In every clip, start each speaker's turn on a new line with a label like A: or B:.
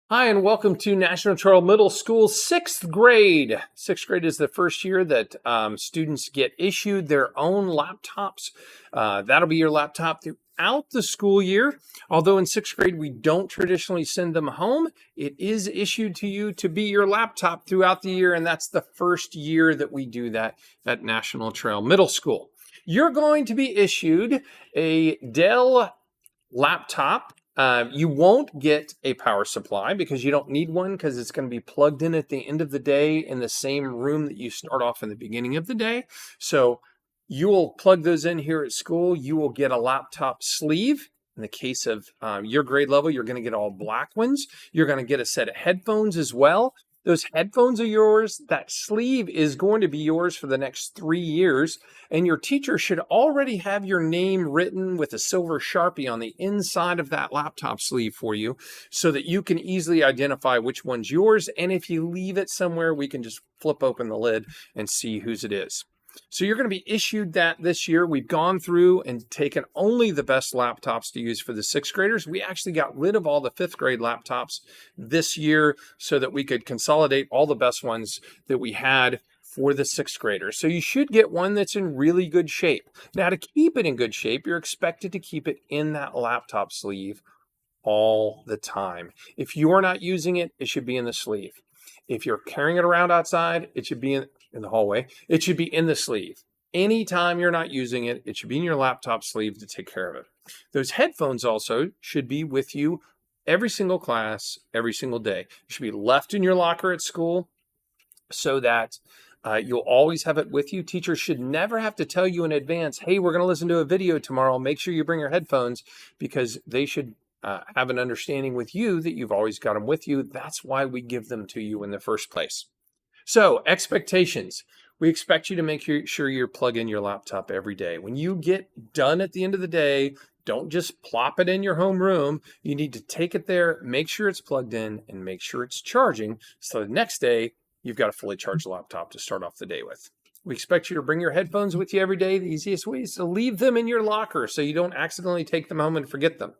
A: Hi, and welcome to National Trail Middle School, sixth grade. Sixth grade is the first year that students get issued their own laptops. That'll be your laptop throughout the school year. Although in sixth grade, we don't traditionally send them home, it is issued to you to be your laptop throughout the year. And that's the first year that we do that at National Trail Middle School. You're going to be issued a Dell laptop. You won't get a power supply because you don't need one because it's going to be plugged in at the end of the day in the same room that you start off in the beginning of the day. So you will plug those in here at school. You will get a laptop sleeve. In the case of your grade level, you're going to get all black ones. You're going to get a set of headphones as well. Those headphones are yours. That sleeve is going to be yours for the next 3 years. And your teacher should already have your name written with a silver Sharpie on the inside of that laptop sleeve for you so that you can easily identify which one's yours. And if you leave it somewhere, we can just flip open the lid and see whose it is. So you're going to be issued that this year. We've gone through and taken only the best laptops to use for the sixth graders. We actually got rid of all the fifth grade laptops this year so that we could consolidate all the best ones that we had for the sixth graders. So you should get one that's in really good shape. Now, to keep it in good shape, you're expected to keep it in that laptop sleeve all the time. If you're not using it, it should be in the sleeve. If you're carrying it around outside, it should be in the hallway. It should be in the sleeve. Anytime you're not using it, it should be in your laptop sleeve to take care of it. Those headphones also should be with you every single class, every single day. It should be left in your locker at school so that you'll always have it with you. Teachers should never have to tell you in advance, hey, we're going to listen to a video tomorrow. Make sure you bring your headphones, because they should have an understanding with you that you've always got them with you. That's why we give them to you in the first place. So, expectations. We expect you to make sure you plug in your laptop every day. When you get done at the end of the day, don't just plop it in your homeroom. You need to take it there, make sure it's plugged in, and make sure it's charging. So the next day, you've got a fully charged laptop to start off the day with. We expect you to bring your headphones with you every day. The easiest way is to leave them in your locker so you don't accidentally take them home and forget them.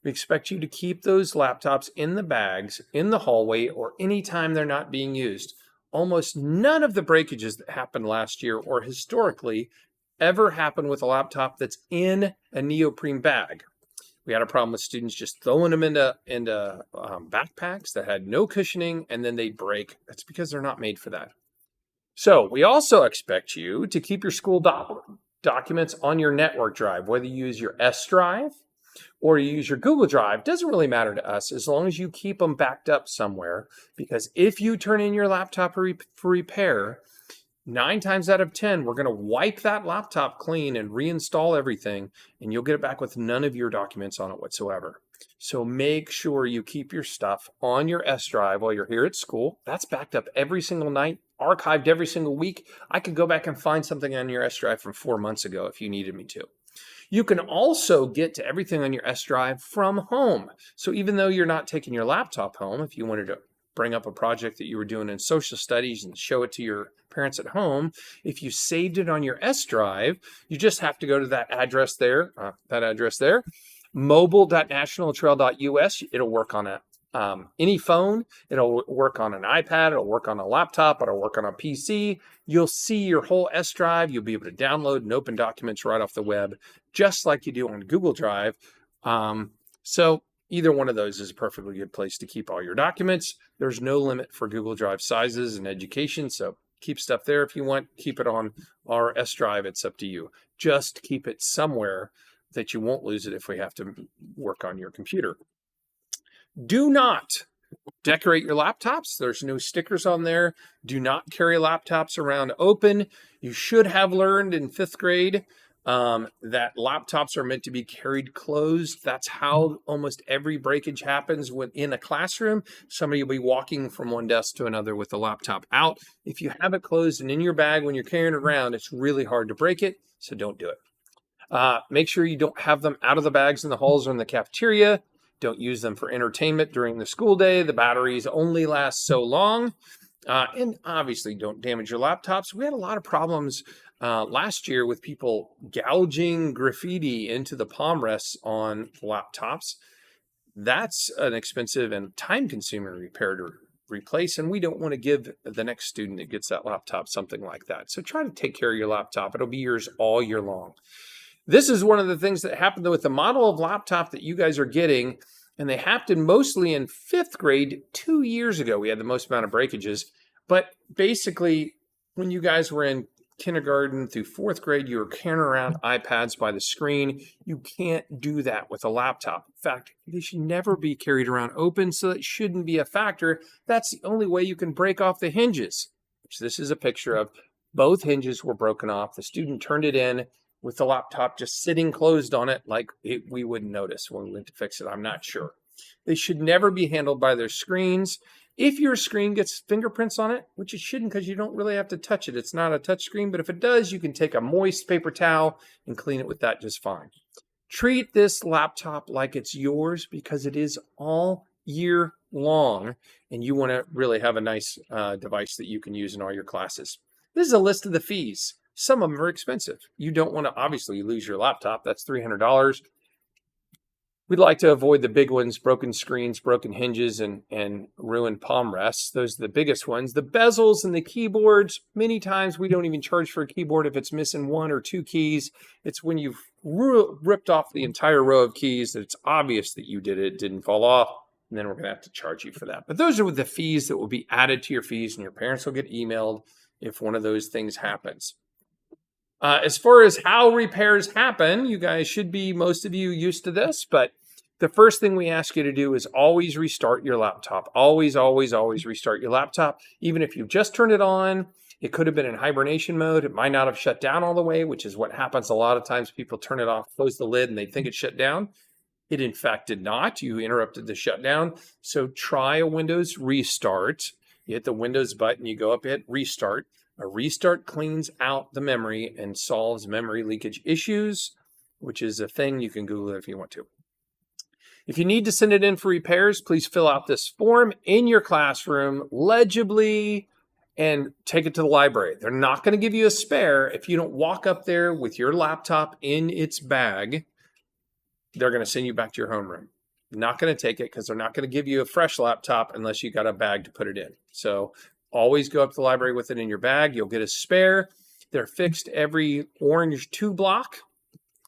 A: We expect you to keep those laptops in the bags, in the hallway, or anytime they're not being used. Almost none of the breakages that happened last year or historically ever happened with a laptop that's in a neoprene bag. We had a problem with students just throwing them into backpacks that had no cushioning, and then they'd break. That's because they're not made for that. So we also expect you to keep your school documents on your network drive, whether you use your S drive or you use your Google Drive. Doesn't really matter to us as long as you keep them backed up somewhere, because if you turn in your laptop for repair, 9 times out of 10, we're going to wipe that laptop clean and reinstall everything, and you'll get it back with none of your documents on it whatsoever. So make sure you keep your stuff on your S drive while you're here at school. That's backed up every single night, archived every single week. I could go back and find something on your S drive from 4 months ago if you needed me to. You can also get to everything on your S drive from home. So even though you're not taking your laptop home, if you wanted to bring up a project that you were doing in social studies and show it to your parents at home, if you saved it on your S drive, you just have to go to that address there, mobile.nationaltrail.us. It'll work on any phone. It'll work on an iPad. It'll work on a laptop. It'll work on a PC. You'll see your whole S drive. You'll be able to download and open documents right off the web, just like you do on Google Drive. So either one of those is a perfectly good place to keep all your documents. There's no limit for Google Drive sizes and education, so keep stuff there if you want. Keep it on our S drive. It's up to you. Just keep it somewhere that you won't lose it if we have to work on your computer. Do not decorate your laptops. There's no stickers on there. Do not carry laptops around open. You should have learned in 5th grade that laptops are meant to be carried closed. That's how almost every breakage happens in a classroom. Somebody will be walking from one desk to another with the laptop out. If you have it closed and in your bag when you're carrying it around, it's really hard to break it, so don't do it. Make sure you don't have them out of the bags in the halls or in the cafeteria. Don't use them for entertainment during the school day. The batteries only last so long. And obviously, don't damage your laptops. We had a lot of problems last year with people gouging graffiti into the palm rests on laptops. That's an expensive and time-consuming repair to replace, and we don't want to give the next student that gets that laptop something like that. So try to take care of your laptop. It'll be yours all year long. This is one of the things that happened with the model of laptop that you guys are getting, and they happened mostly in 5th grade 2 years ago. We had the most amount of breakages, but basically when you guys were in kindergarten through 4th grade, you were carrying around iPads by the screen. You can't do that with a laptop. In fact, they should never be carried around open, so it shouldn't be a factor. That's the only way you can break off the hinges, which this is a picture of. Both hinges were broken off. The student turned it in with the laptop just sitting closed on it, like we wouldn't notice when we went to fix it. I'm not sure. They should never be handled by their screens. If your screen gets fingerprints on it, which it shouldn't because you don't really have to touch it. It's not a touch screen, but if it does, you can take a moist paper towel and clean it with that just fine. Treat this laptop like it's yours because it is all year long, and you want to really have a nice device that you can use in all your classes. This is a list of the fees. Some of them are expensive. You don't want to obviously lose your laptop. That's $300. We'd like to avoid the big ones, broken screens, broken hinges, and ruined palm rests. Those are the biggest ones. The bezels and the keyboards, many times we don't even charge for a keyboard if it's missing 1 or 2 keys. It's when you've ripped off the entire row of keys that it's obvious that you did it, didn't fall off, and then we're going to have to charge you for that. But those are the fees that will be added to your fees, and your parents will get emailed if one of those things happens. As far as how repairs happen, you guys should be, most of you, used to this, but the first thing we ask you to do is always restart your laptop. Always, always, always restart your laptop. Even if you just turned it on, it could have been in hibernation mode. It might not have shut down all the way, which is what happens a lot of times. People turn it off, close the lid, and they think it shut down. It in fact did not. You interrupted the shutdown. So try a Windows restart. You hit the Windows button, you go up, hit restart. A restart cleans out the memory and solves memory leakage issues, which is a thing. You can Google it if you want to. If you need to send it in for repairs, please fill out this form in your classroom legibly and take it to the library. They're not going to give you a spare if you don't walk up there with your laptop in its bag. They're going to send you back to your homeroom. Not going to take it because they're not going to give you a fresh laptop unless you got a bag to put it in. So always go up to the library with it in your bag. You'll get a spare. They're fixed every orange 2 block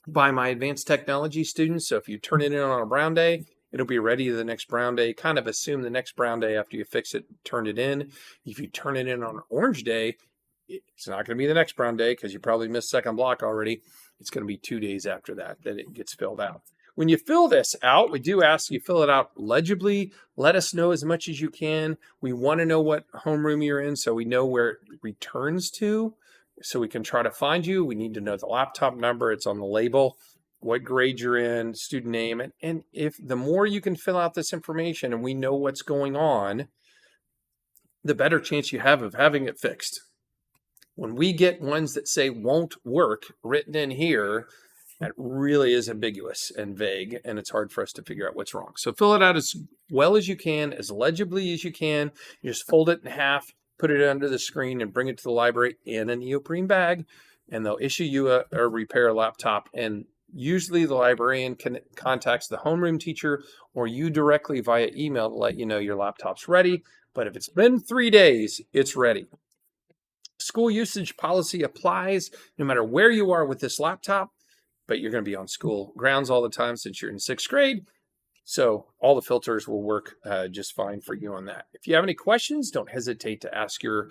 A: by my advanced technology students. So if you turn it in on a brown day, it'll be ready the next brown day. Kind of assume the next brown day after you fix it, turn it in. If you turn it in on an orange day, it's not going to be the next brown day because you probably missed second block already. It's going to be 2 days after that it gets filled out. When you fill this out, we do ask you fill it out legibly. Let us know as much as you can. We want to know what homeroom you're in so we know where it returns to so we can try to find you. We need to know the laptop number. It's on the label, what grade you're in, student name. And if the more you can fill out this information and we know what's going on, the better chance you have of having it fixed. When we get ones that say won't work written in here, that really is ambiguous and vague, and it's hard for us to figure out what's wrong. So fill it out as well as you can, as legibly as you can. You just fold it in half, put it under the screen, and bring it to the library in a neoprene bag, and they'll issue you a repair laptop. And usually the librarian contacts the homeroom teacher or you directly via email to let you know your laptop's ready. But if it's been 3 days, it's ready. School usage policy applies no matter where you are with this laptop, but you're going to be on school grounds all the time since you're in 6th grade. So all the filters will work just fine for you on that. If you have any questions, don't hesitate to ask your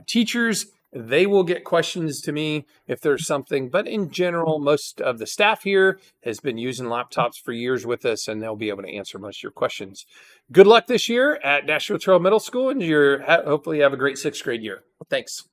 A: teachers. They will get questions to me if there's something. But in general, most of the staff here has been using laptops for years with us, and they'll be able to answer most of your questions. Good luck this year at Nashville Trail Middle School, and hopefully you have a great 6th grade year. Thanks.